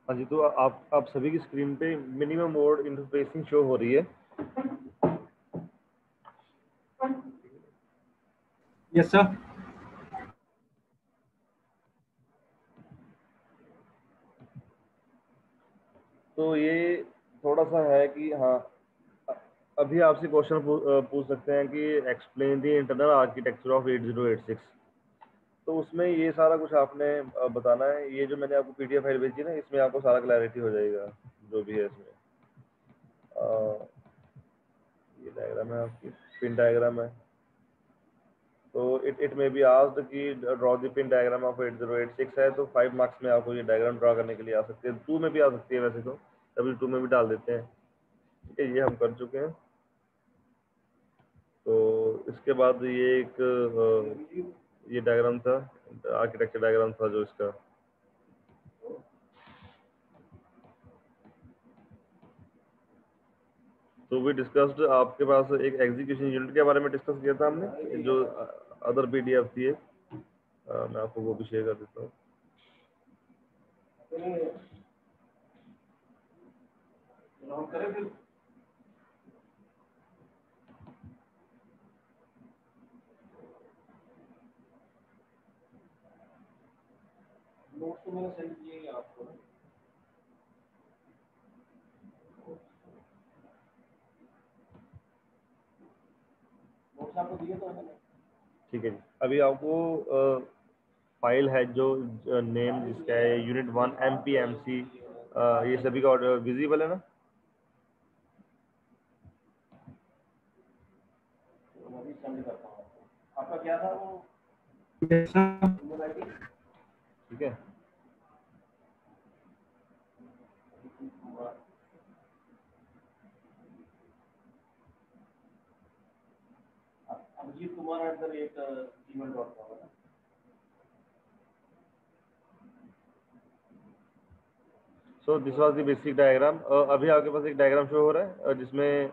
हाँ जी, तो आप सभी की स्क्रीन पे मिनिमम मोड इंटरफेसिंग शो हो रही है। Yes sir. तो ये थोड़ा सा है कि हाँ, अभी आपसे क्वेश्चन पूछ सकते हैं कि explain the internal architecture of 8086। तो उसमें ये सारा कुछ आपने बताना है। ये जो मैंने आपको पीडीएफ फाइल भेजी ना, इसमें आपको सारा क्लैरिटी हो जाएगा जो भी है इसमें। ये डायग्राम है, आपकी पिन डायग्राम है। तो इट मे बी आस्क्ड कि draw the pin diagram of 8086 है, तो 5 मार्क्स में आपको ये डायग्राम ड्रॉ करने के लिए आ सकते हैं। 2 में भी आ सकती है वैसे तो, W2 में भी डाल देते हैं। ठीक है, ये हम कर चुके हैं। तो इसके बाद ये एक ये डायग्राम था, आर्किटेक्चर डायग्राम था जो इसका। तो वी डिस्कस्ड, आपके पास एक एग्जीक्यूशन यूनिट के बारे में डिस्कस किया था हमने, जो अदर पीडीएफ थी एक। मैं आपको वो भी शेयर कर देता हूँ। नोट्स तो मैंने सेंड किए हैं आपको। नोट्स आपको दिए तो मैंने। ठीक है जी, अभी आपको फाइल है जो नेम जिसका है यूनिट 1 MPMC, ये सभी का ऑर्डर विजिबल है ना? मैं अभी सेंड करता हूँ आपको। आपका क्या था वो? Yes sir. Email ID. ठीक है, अभिजीत कुमार @gmail.com है ना? So this was the basic diagram. अभी आपके पास एक डायग्राम शो हो रहा है जिसमें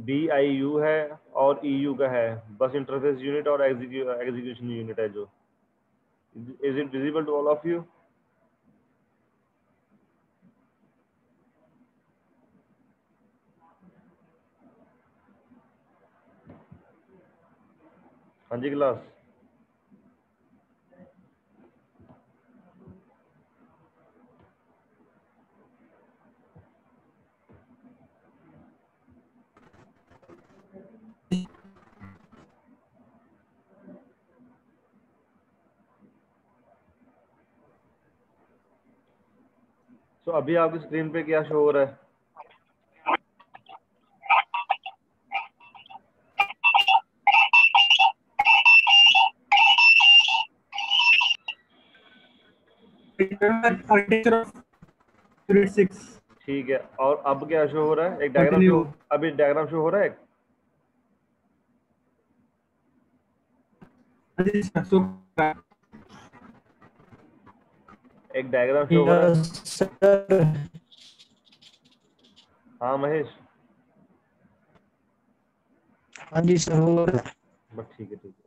BIU है और EU का है, बस इंटरफेस यूनिट और एग्जीक्यूशन यूनिट है जो। Is it visible to all of you? हाँ जी क्लास। सो अभी आपकी स्क्रीन पे क्या शो हो रहा है? आर्किटेक्चर ऑफ यूनिट 6 ठीक है, और अब क्या शो हो रहा है? एक डायग्राम कंटिन्यू। शो, अभी डायग्राम शो हो रहा है। एक डायग्राम शो हो रहा है। Yes sir. हाँ महेश, हाँ जी सर, हो रहा है। बस ठीक है, ठीक है।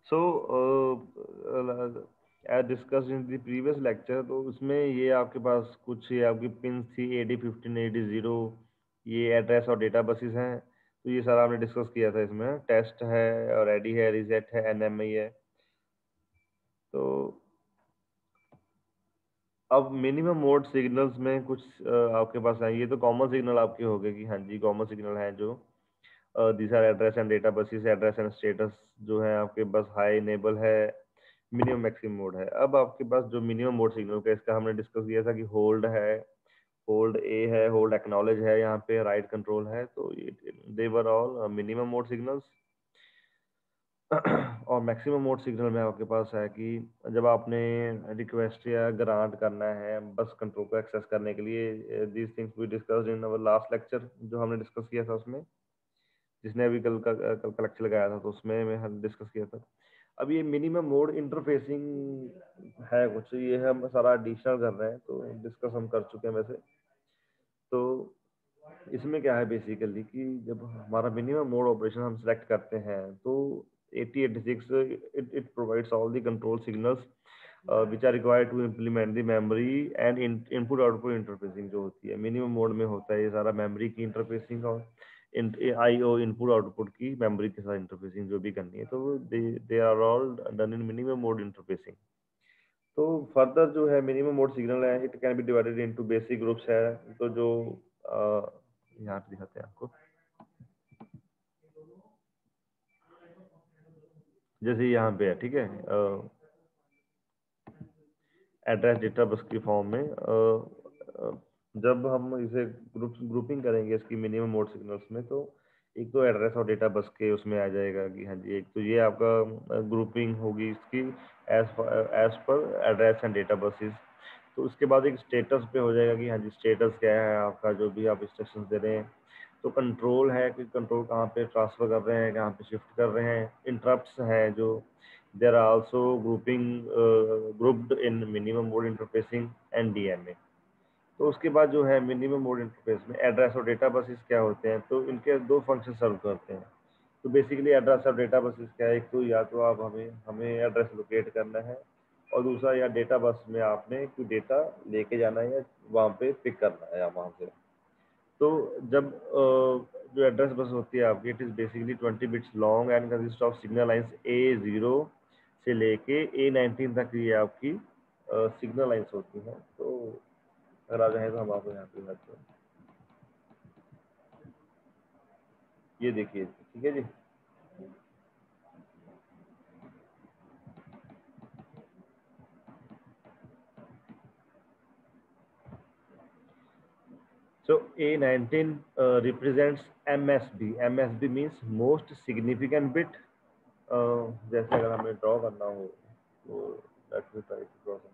So as discuss in the previous lecture, तो उसमें ये आपके पास कुछ ये आपकी पिन थी 8015 80, ये एड्रेस और डेटा बसेस हैं। तो ये सारा हमने डिस्कस किया था। इसमें टेस्ट है और रेडी है, रिसेट है, NMI है। तो अब मिनिमम मोड सिग्नल्स में कुछ आपके पास है। ये तो कॉमन सिग्नल आपके हो गए कि हाँ जी कॉमन सिग्नल है जो these are address and data buses, address and status जो है आपके पास हाई इनेबल है, मिनिमम मैक्सिमम मोड है। अब आपके पास जो मिनिमम मोड सिग्नल का, इसका हमने डिस्कस किया था कि होल्ड है, होल्ड ए है, होल्ड एक्नॉलेज है, यहाँ पे राइट कंट्रोल है। तो ये they were all minimum mode signals. और मैक्सिमम मोड सिग्नल में आपके पास है कि जब आपने रिक्वेस्ट या ग्रांट करना है बस कंट्रोल को एक्सेस करने के लिए, these things we discussed in our last lecture जो हमने डिस्कस किया था उसमें, जिसने अभी कल लेक्चर लगाया था तो उसमें मैं हम डिस्कस किया था। अब ये मिनिमम मोड इंटरफेसिंग है कुछ, ये हम सारा एडिशनल कर रहे हैं, तो डिस्कस हम कर चुके हैं वैसे। तो इसमें क्या है बेसिकली कि जब हमारा मिनिमम मोड ऑपरेशन हम सेलेक्ट करते हैं तो 8086 it provides all the control signals which are required to implement the memory and input output interfacing जो होती है मिनिमम मोड में होता है ये सारा मेमोरी की इंटरफेसिंग और आईओ इनपुट आउटपुट की मेमोरी के साथ इंटरफेसिंग जो भी करनी है तो they are all done in minimum mode interfacing. तो फर्दर जो है मिनिमम मोड सिग्नल है it can be divided into basic groups है तो जो यहाँ पे दिखाते हैं आपको जैसे यहाँ पे है ठीक है एड्रेस डेटा बस की फॉर्म में जब हम इसे ग्रुपिंग करेंगे इसकी मिनिमम मोड सिग्नल्स में तो एक तो एड्रेस और डेटा बस के उसमें आ जाएगा कि हाँ जी एक तो ये आपका ग्रुपिंग होगी इसकी as per address and data buses. तो उसके बाद एक स्टेटस पे हो जाएगा कि हाँ जी स्टेटस क्या है आपका जो भी आप इंस्ट्रक्शंस दे रहे हैं। तो कंट्रोल है कि कंट्रोल कहाँ पे ट्रांसफर कर रहे हैं कहाँ पे शिफ्ट कर रहे हैं। इंटरप्ट्स हैं जो there are also grouping grouped in minimum mode interfacing and DMA। तो उसके बाद जो है मिनिमम मोड इंटरफेस में एड्रेस और डेटा बसेस क्या होते हैं तो इनके दो फंक्शन सर्व करते हैं। तो बेसिकली एड्रेस और डेटा बसेस क्या है एक तो या तो आप हमें हमें एड्रेस लोकेट करना है और दूसरा या डेटा बस में आपने कोई डेटा लेके जाना है या वहाँ पे पिक करना है या वहाँ से। तो जब जो एड्रेस बस होती है आपकी it is basically 20 bits long and consist of signal lines A0 से लेके A19 तक ये आपकी सिग्नल लाइंस होती हैं। तो अगर आ जाए तो हम आपको यहाँ पे बताते हैं ये देखिए ठीक है जी। So A19 represents MSB। MSB means most significant bit। जैसे अगर हमें ड्रॉ करना हो तो let's try to draw something.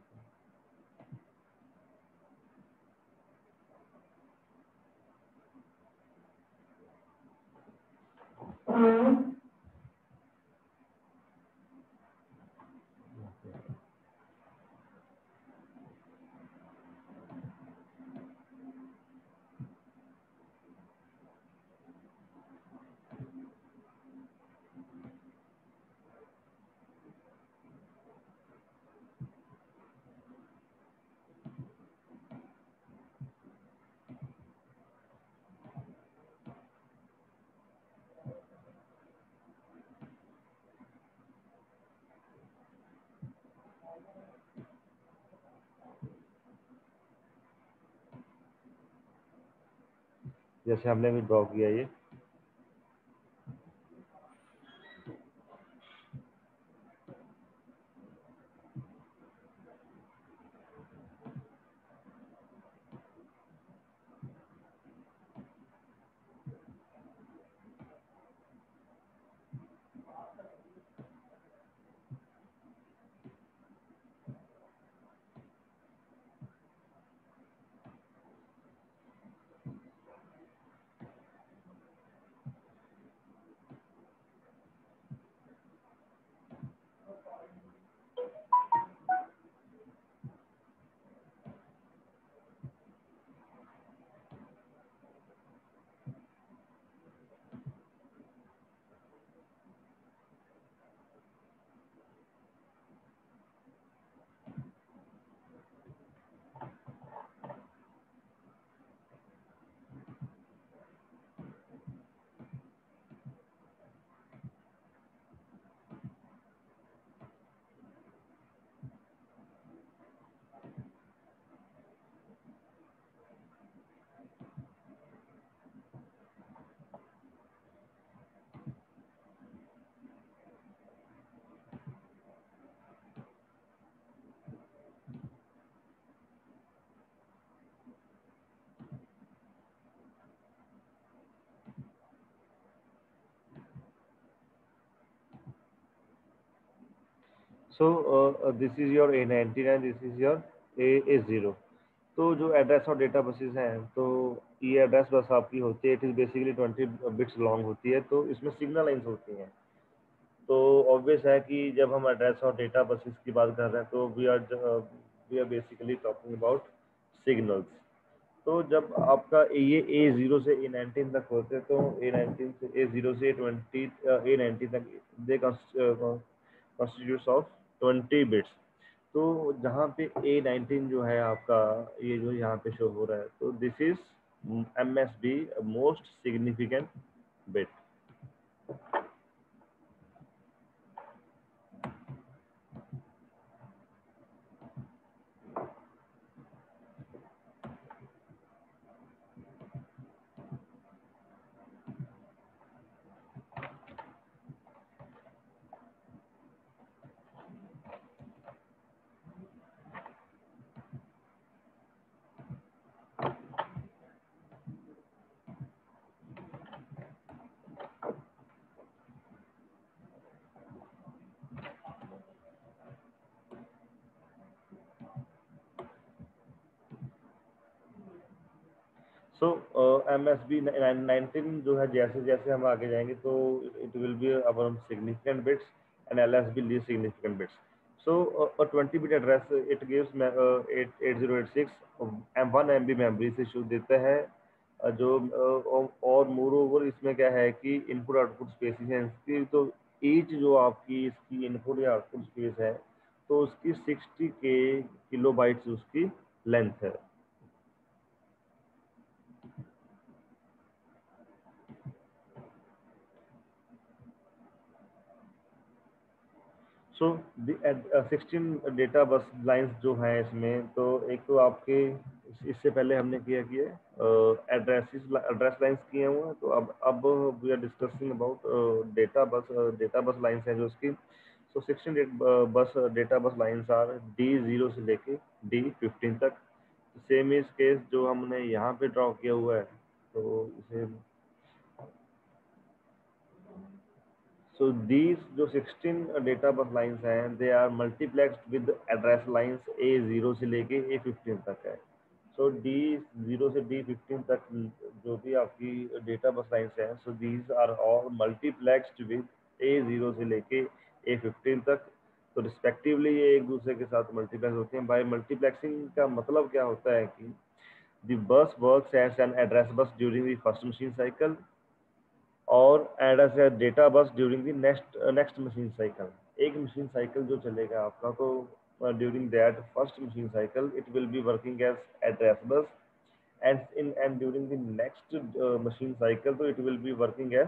जैसे हमने भी ड्रॉ किया ये so this is your A19 and this is your A0। तो जो एड्रेस और डेटा बसेस हैं तो ये एड्रेस बस आपकी होती है it is basically 20 bits long होती है तो इसमें सिग्नल लाइंस होती हैं। तो ऑब्वियस है कि जब हम एड्रेस और डेटा बसेस की बात कर रहे हैं तो we are basically talking about signals. तो जब आपका ये A0 से A19 तक होते तो A19 से A0 से A19 तक दे कॉन्स्टिट्यूट्स ऑफ 20 बिट्स। तो जहाँ पे A19 जो है आपका, ये जो यहाँ पे शो हो रहा है, तो this is MSB most significant bit. So MSB 19 जो है, जैसे जैसे हम आगे जाएंगे तो it will be our significant bits and LSB least significant bits. So 20 bit address it gives 8086 1 MB memory से शुरू देता है। जो और मोर ओवर इसमें क्या है कि इनपुट आउटपुट स्पेसिस हैं इसकी, तो ईच जो आपकी इसकी इनपुट या आउटपुट स्पेस है तो उसकी 60K किलोबाइट्स उसकी लेंथ है। सो 16 डेटा बस लाइंस जो हैं इसमें, तो एक तो आपके इससे पहले हमने किया कि एड्रेस लाइंस किए हुए हैं, तो अब we are discussing about data bus lines हैं जो उसकी। सो 16 बस data bus lines are D0 से लेके D15 तक। सेम इज केस जो हमने यहाँ पे ड्रॉ किया हुआ है, तो इसे so these जो 16 डेटा बस लाइंस हैं they are multiplexed with address lines A0 से लेके A15 तक है। सो D0 से D15 तक जो भी आपकी डेटा बस लाइंस हैं, so these are all multiplexed with A0 से लेके A15 तक। तो रिस्पेक्टिवली ये एक दूसरे के साथ मल्टीप्लेक्स होते हैं। बाय मल्टीप्लेक्सिंग का मतलब क्या होता है कि the bus works as an address bus during the first machine cycle और and as a data bus during the next machine cycle. एक मशीन साइकिल जो चलेगा आपका, तो during that first machine cycle it will be working as address bus, and during the next machine cycle तो it will be working as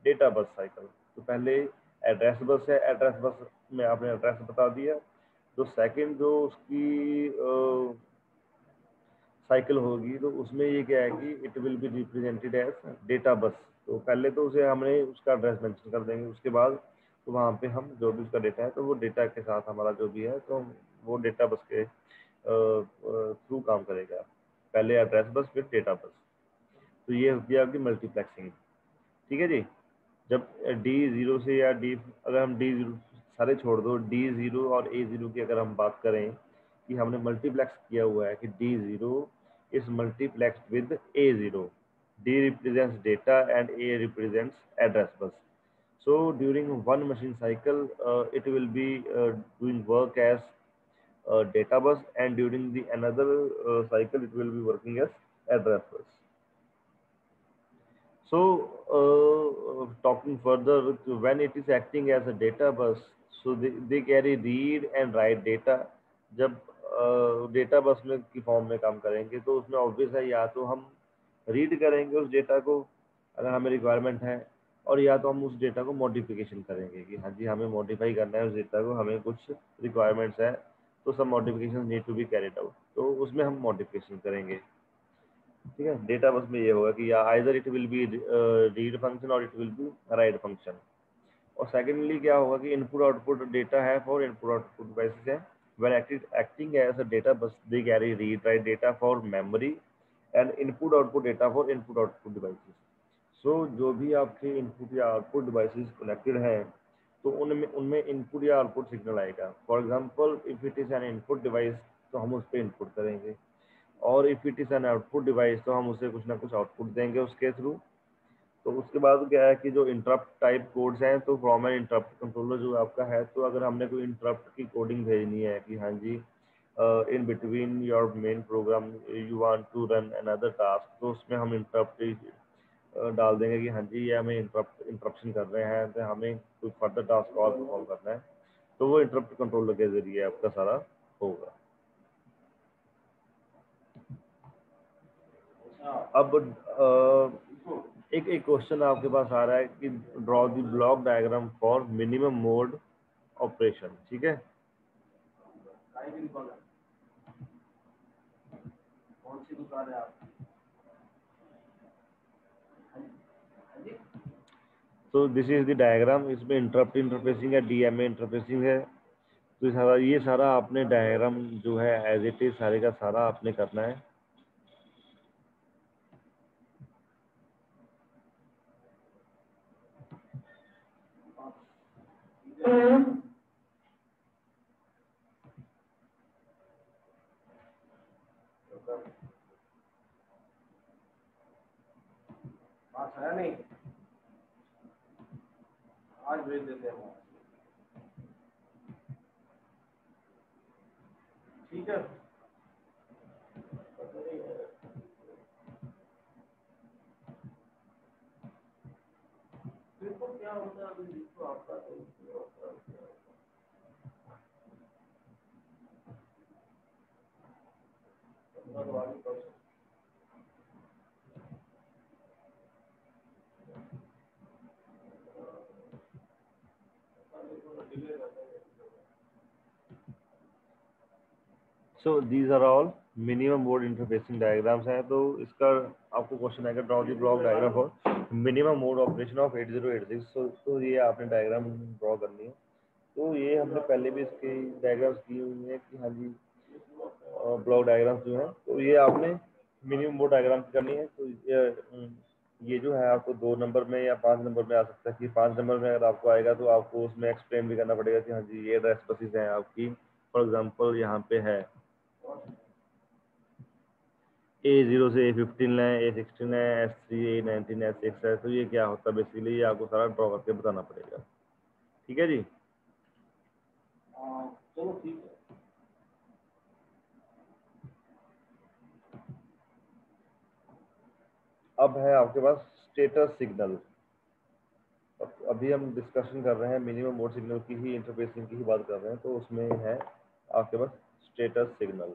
data bus cycle. तो पहले address bus है, address bus में आपने एड्रेस बता दिया। तो second जो उसकी साइकिल होगी, तो उसमें ये क्या है कि it will be represented as data bus. तो पहले तो उसे हमने उसका एड्रेस मेंशन कर देंगे, उसके बाद तो वहाँ पे हम जो भी उसका डेटा है तो वो डेटा के साथ हमारा जो भी है तो वो डेटा बस के थ्रू काम करेगा। पहले एड्रेस बस फिर डेटा बस। तो ये होती है आपकी मल्टीप्लेक्सिंग। ठीक है जी। जब D0 से या अगर हम D0 सारे छोड़ दो, D0 और A0 की अगर हम बात करें कि हमने मल्टीप्लेक्स किया हुआ है कि D0 is multiplexed with A0. D represents data and A represents address bus. So during one machine cycle, it will be doing work as data bus, and during the another cycle, it will be working as address bus. So, talking further, when it is acting as a data bus, so they carry read and write data. जब data bus में की form में काम करेंगे तो उसमें obvious है, या तो हम रीड करेंगे उस डेटा को अगर हमें रिक्वायरमेंट है, और या तो हम उस डेटा को मॉडिफिकेशन करेंगे कि हाँ जी हमें मॉडिफाई करना है उस डेटा को, हमें कुछ रिक्वायरमेंट्स है तो सब modification need to be carried out, तो उसमें हम मॉडिफिकेशन करेंगे। ठीक है, डेटा बस में ये होगा कि या either it will be read function और it will be write function. और सेकेंडली क्या होगा कि इनपुट आउटपुट डेटा है फॉर इनपुट आउटपुट डिवाइसेस है। When acting as a data bus they carry read write data for memory and input output data for input output devices. So जो भी आपके input या output devices connected हैं तो उनमें उनमें इनपुट या आउटपुट सिग्नल आएगा। For example if it is an input device तो हम उस पर इनपुट करेंगे, और if it is an output device तो हम उसे कुछ ना कुछ आउटपुट देंगे उसके थ्रू। तो उसके बाद क्या है कि जो इंटरप्ट टाइप कोड्स हैं, तो फ्रॉम एन इंटरप्ट कंट्रोलर जो आपका है, तो अगर हमने कोई इंटरप्ट की कोडिंग भेजनी है कि हाँ जी in between your main program you want to run another task, तो उसमें हम इंटरप्ट डाल देंगे कि हाँ जी ये हमें इंटरप्शन कर रहे हैं, तो हमें कोई फर्दर टास्क और परफॉर्म करना है, तो वो इंटरप्ट कंट्रोलर के जरिए आपका सारा होगा। अब एक क्वेश्चन आपके पास आ रहा है कि draw the block diagram for minimum mode operation, ठीक है। कौन सी दुकान है आपकी? तो दिस इज द डायग्राम, इसमें इंटरप्ट इंटरफेसिंग है, डीएमए इंटरफेसिंग है, तो ये सारा आपने डायग्राम जो है एज इट इज सारे का सारा आपने करना है। पास है नहीं, आज भेज देते हैं, ठीक है। देखो क्या होता है अभी, देखो आपका तो so these are all minimum mode interfacing diagrams हैं। तो इसका आपको क्वेश्चन आएगा draw the block diagram for minimum mode operation of 8086। तो ये आपने डायग्राम ड्रॉ करनी है। तो ये हमने पहले भी इसकी डायग्राम्स की हुई है कि हाँ जी ब्लॉक डायग्राम्स जो है, तो ये आपने मिनिमम मोड डायग्राम करनी है। तो ये जो है आपको 2 नंबर में या 5 नंबर में आ सकता है कि 5 नंबर में अगर आपको आएगा तो आपको उसमें एक्सप्लेन भी करना पड़ेगा कि हाँ जी ये एड्रेस बसेस हैं आपकी। फॉर एग्जांपल यहाँ पे है A0 से A15 है, A16 है, S3, A19, S6 है। तो ये क्या होता है बेसिकली, ये आपको सारा ड्रॉ करके बताना पड़ेगा, ठीक है जी। चलो ठीक है। अब है आपके पास स्टेटस सिग्नल। अभी हम डिस्कशन कर रहे हैं मिनिमम मोड सिग्नल की ही, इंटरफेसिंग की ही बात कर रहे हैं। तो उसमें है आपके पास स्टेटस सिग्नल।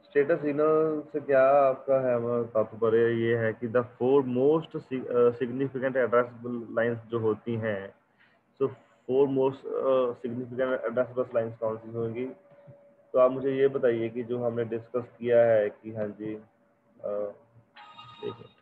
स्टेटस सिग्नल से क्या आपका है तात्पर्य ये है कि the 4 most significant addressable lines जो होती हैं, तो 4 मोस्ट सिग्निफिकेंट एड्रेसेबल लाइंस कौन सी होंगी। तो आप मुझे ये बताइए कि जो हमने डिस्कस किया है कि हाँ जी देखिए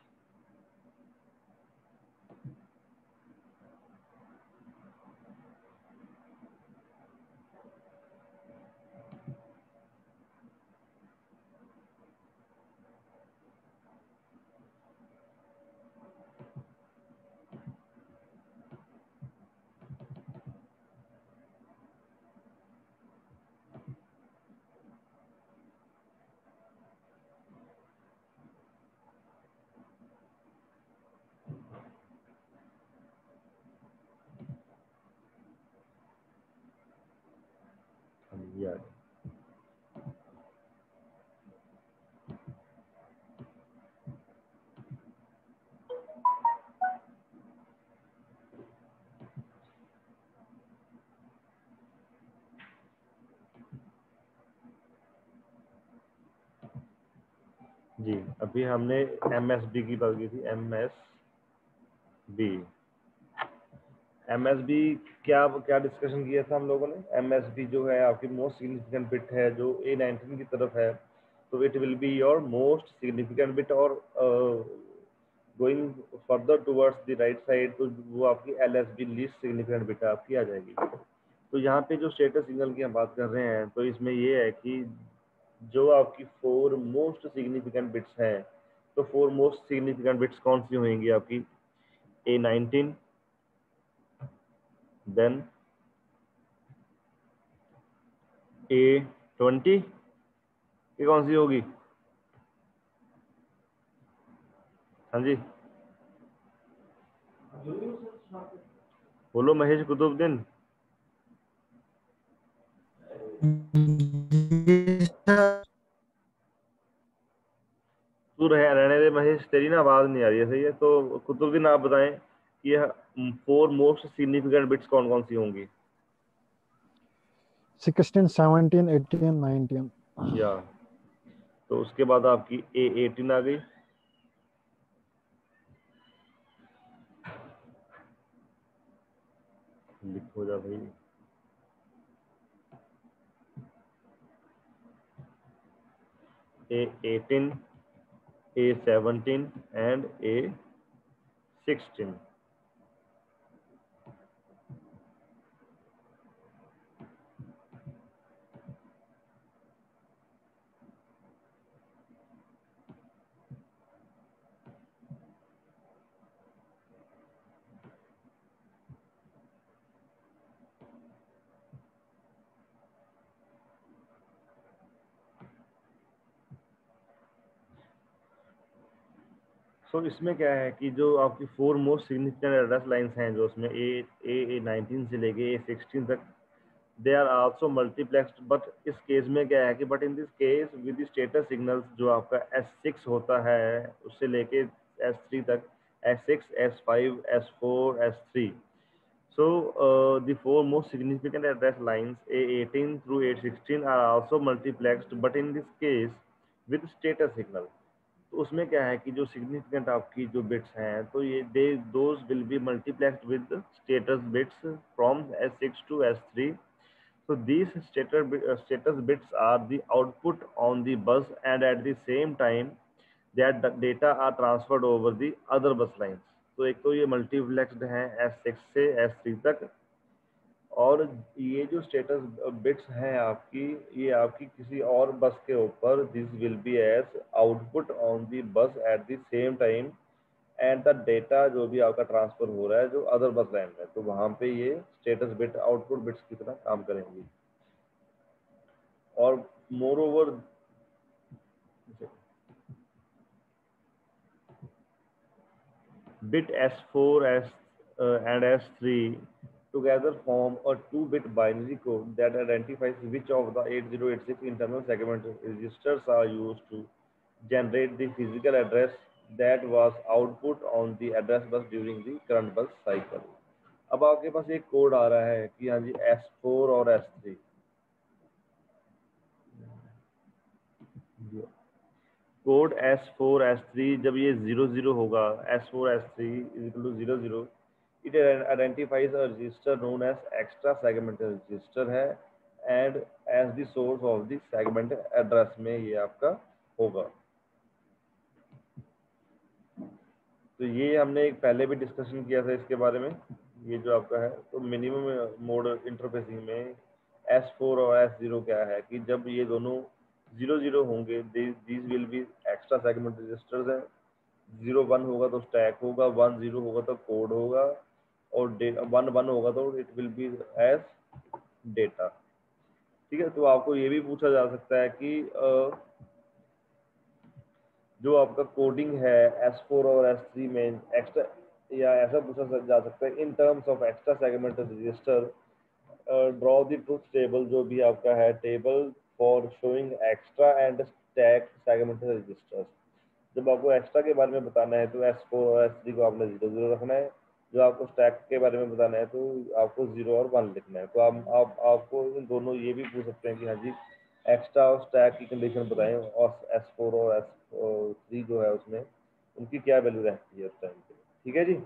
यार जी, अभी हमने MSB की बात की थी। MSB क्या क्या डिस्कशन किया था हम लोगों ने। MSB जो है आपकी मोस्ट सिग्निफिकेंट बिट है जो A19 की तरफ है, तो it will be your most significant bit, और going further towards the right side तो वो आपकी LSB लीस्ट सिग्निफिकेंट बिट आपकी आ जाएगी। तो यहाँ पे जो स्टेटस सिग्नल की हम बात कर रहे हैं, तो इसमें ये है कि जो आपकी 4 मोस्ट सिग्निफिकेंट बिट्स हैं, तो 4 मोस्ट सिग्निफिकेंट बिट्स कौन सी होंगी आपकी A19, देन A20 ये कौन सी होगी? हाँ जी बोलो महेश कुतुबुद्दीन। तू रहने दे महेश, तेरी ना आवाज नहीं आ रही है सही है। तो कुतुबुद्दीन आप बताएं कि यह 4 मोस्ट सिग्निफिकेंट बिट्स कौन कौन सी होंगी? 16, 17, 18, 19। या तो उसके बाद आपकी A18 आ गई। लिखो जा भाई। A18, A17 and A16। सो इसमें क्या है कि जो आपकी 4 मोस्ट सिग्निफिकेंट एड्रेस लाइंस हैं जो उसमें A19 से लेके A16 तक, they are also multiplexed. But इस केस में क्या है कि but in this case with status signals जो आपका S6 होता है उससे लेके S3 तक, S6, S5, S4, S3। So the 4 most significant address lines A18 through A16 are also multiplexed, but in this case with status signal। तो उसमें क्या है कि जो सिग्निफिकेंट आपकी जो बिट्स हैं तो ये they those will be multiplexed with status bits from S6 to S3। So these status bits are the output on the bus, and at the same time that the data are transferred over the other bus lines। तो एक तो ये multiplexed हैं S6 से S3 तक, और ये जो स्टेटस बिट्स हैं आपकी, ये आपकी किसी और बस के ऊपर this will be as output on the bus at the same time, and the data जो भी आपका ट्रांसफर हो रहा है जो अदर बस लाइन में, तो वहां पे ये स्टेटस बिट आउटपुट बिट्स की तरह काम करेंगी। और more over bit S4 and S3 together form a 2-bit binary code that identifies which of the 8086 internal segment registers are used to generate the physical address that was output on the address bus during the current bus cycle। अब आपके पास एक code आ रहा है कि हाँ जी S4 और S3, code S4 S3 जब ये 00 होगा, S4 S3 is equal to 00, it identifies a register known as extra segment register है, and as the source of the segment address में ये आपका होगा। तो ये हमने एक पहले भी डिस्कशन किया था इसके बारे में। ये जो आपका है तो मिनिमम मोड इंटरफेसिंग में S4 और S0 क्या है कि जब ये दोनों 00 होंगे, these will be extra segment registers हैं। 01 होगा तो स्टैक होगा, 10 होगा तो कोड होगा, और 11 होगा तो it will be as data. ठीक है, तो आपको ये भी पूछा जा सकता है कि जो आपका कोडिंग है S4 और S3 में एक्स्ट्रा, या ऐसा पूछा जा सकता है in terms of extra segment register, draw the truth table जो भी आपका है table for showing extra and stack segment registers. जब आपको एक्स्ट्रा के बारे में बताना है तो S4 और S3 को आपने 00 रखना है, जो आपको स्टैक के बारे में बताना है तो आपको 0 और 1 लिखना है। तो आपको इन दोनों ये भी पूछ सकते हैं कि हाँ जी एक्स्ट्रा और स्टैक की कंडीशन बताएं, और S4 और S3 जो है उसमें उनकी क्या वैल्यू रहती है उस टाइम पे। ठीक है जी।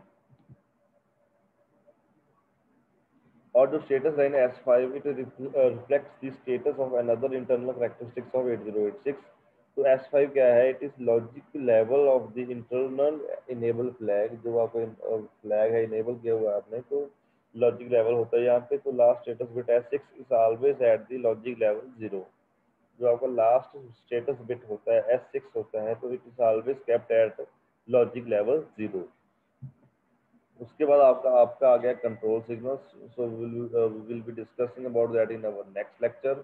और जो स्टेटस लाइन है S5, it reflects the status of another internal characteristics of 8086। तो S5 क्या है, it is logic level of the internal enable flag. जो आपको फ्लैग है इनेबल किया हुआ है आपने, तो लॉजिक लेवल होता है यहाँ पे। तो last status bit S6 is always at the logic level 0। जो आपका लास्ट स्टेटस बिट होता है S6 होता है, तो it is always kept at logic level 0। उसके बाद आपका आपका आ गया control signals. So will be discussing about that in our next lecture.